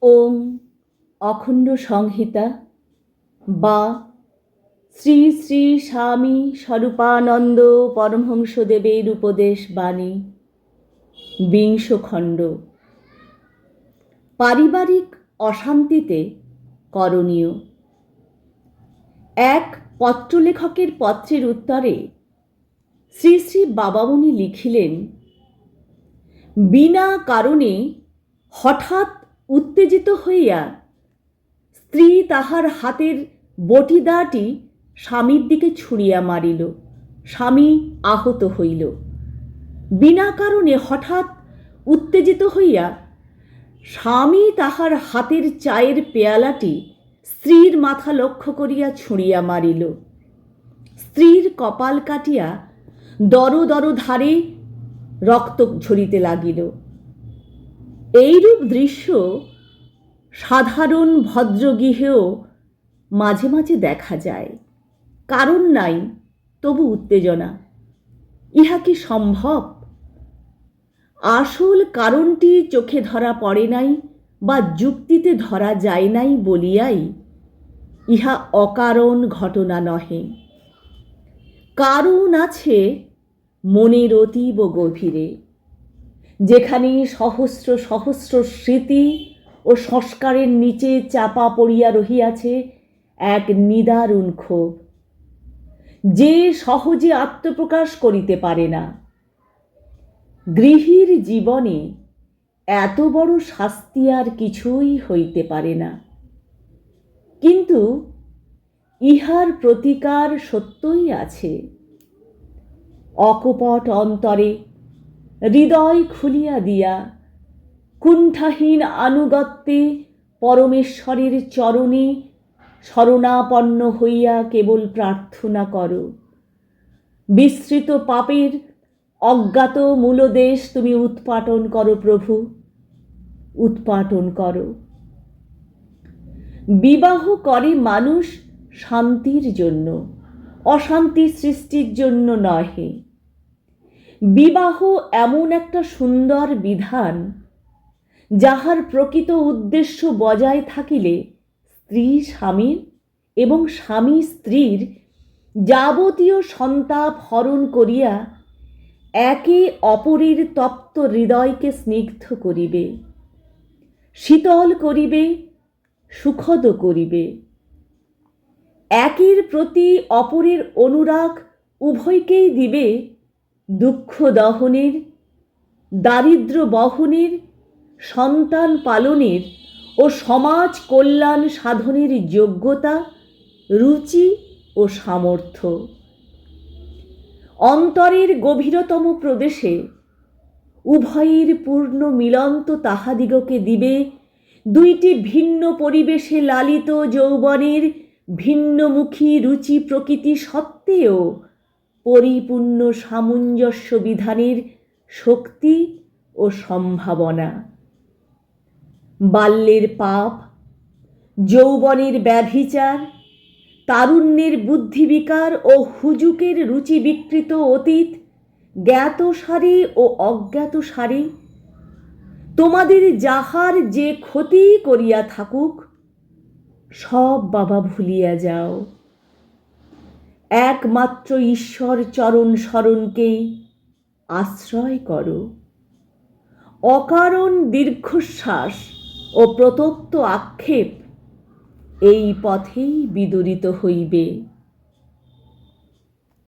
ওম অখণ্ড সংহিতা বা শ্রী শ্রী স্বামী স্বরূপানন্দ পরমহংসদেবের উপদেশ বাণী, বিংশ খণ্ড। পারিবারিক অশান্তিতে করণীয়। এক পত্রলেখকের পত্রের উত্তরে শ্রী শ্রী বাবামণি লিখিলেন, বিনা কারণে হঠাৎ উত্তেজিত হইয়া স্ত্রী তাহার হাতের বটিদাটি স্বামীর দিকে ছুঁড়িয়া মারিল। স্বামী আহত হইল। বিনা কারণে হঠাৎ উত্তেজিত হইয়া স্বামী তাহার হাতের চায়ের পেয়ালাটি স্ত্রীর মাথা লক্ষ্য করিয়া ছুঁড়িয়া মারিল। স্ত্রীর কপাল কাটিয়া দর দর ধারে রক্ত ঝরিতে লাগিল। এইরূপ দৃশ্য সাধারণ ভদ্রগৃহেও মাঝে মাঝে দেখা যায়। কারণ নাই, তবু উত্তেজনা। ইহা কি সম্ভব? আসল কারণটি চোখে ধরা পড়ে নাই বা যুক্তিতে ধরা যায় নাই বলিয়াই ইহা অকারণ ঘটনা নহে। কারণ আছে মনের অতীব গভীরে, যেখানে সহস্র সহস্র স্মৃতি ও সংস্কারের নিচে চাপা পড়িয়া রহিয়াছে এক নিদারুণ ক্ষোভ, যে সহজে আত্মপ্রকাশ করিতে পারে না। গৃহীর জীবনে এত বড় শাস্তি আর কিছুই হইতে পারে না। কিন্তু ইহার প্রতিকার সত্যই আছে। অকপট অন্তরে হৃদয় খুলিয়া দিয়া কুণ্ঠাহীন আনুগত্যে পরমেশ্বরের চরণে শরণাপন্ন হইয়া কেবল প্রার্থনা করো, বিস্মৃত পাপের অজ্ঞাত মূলদেশ তুমি উৎপাটন করো প্রভু, উৎপাটন করো। বিবাহ করে মানুষ শান্তির জন্য, অশান্তি সৃষ্টির জন্য নহে। বিবাহ এমন একটা সুন্দর বিধান, যাহার প্রকৃত উদ্দেশ্য বজায় থাকিলে স্ত্রী স্বামীর এবং স্বামী স্ত্রীর যাবতীয় সন্তাপ হরণ করিয়া একে অপরের তপ্ত হৃদয়কে স্নিগ্ধ করিবে, শীতল করিবে, সুখদ করিবে। একের প্রতি অপরের অনুরাগ উভয়কেই দিবে দুঃখ দহনের, দারিদ্র বহনের, সন্তান পালনের ও সমাজ কল্যাণ সাধনের যোগ্যতা, রুচি ও সামর্থ্য। অন্তরের গভীরতম প্রদেশে উভয়ের পূর্ণ মিলন্ত তাহাদিগকে দিবে দুইটি ভিন্ন পরিবেশে লালিত যৌবনের ভিন্নমুখী রুচি প্রকৃতি সত্ত্বেও পরিপূর্ণ সামঞ্জস্য বিধানের শক্তি ও সম্ভাবনা। বাল্যের পাপ, যৌবনের ব্যভিচার, তারুণ্যের বুদ্ধিবিকার ও হুজুকের রুচি বিকৃত অতীত, জ্ঞাত সারে ও অজ্ঞাত সারে তোমাদের যাহার যে ক্ষতি করিয়া থাকুক, সব বাবা ভুলিয়া যাও। একমাত্র ঈশ্বর চরণ স্মরণকেই আশ্রয় করো। অকারণ দীর্ঘশ্বাস ও প্রতপ্ত আক্ষেপ এই পথেই বিদরিত হইবে।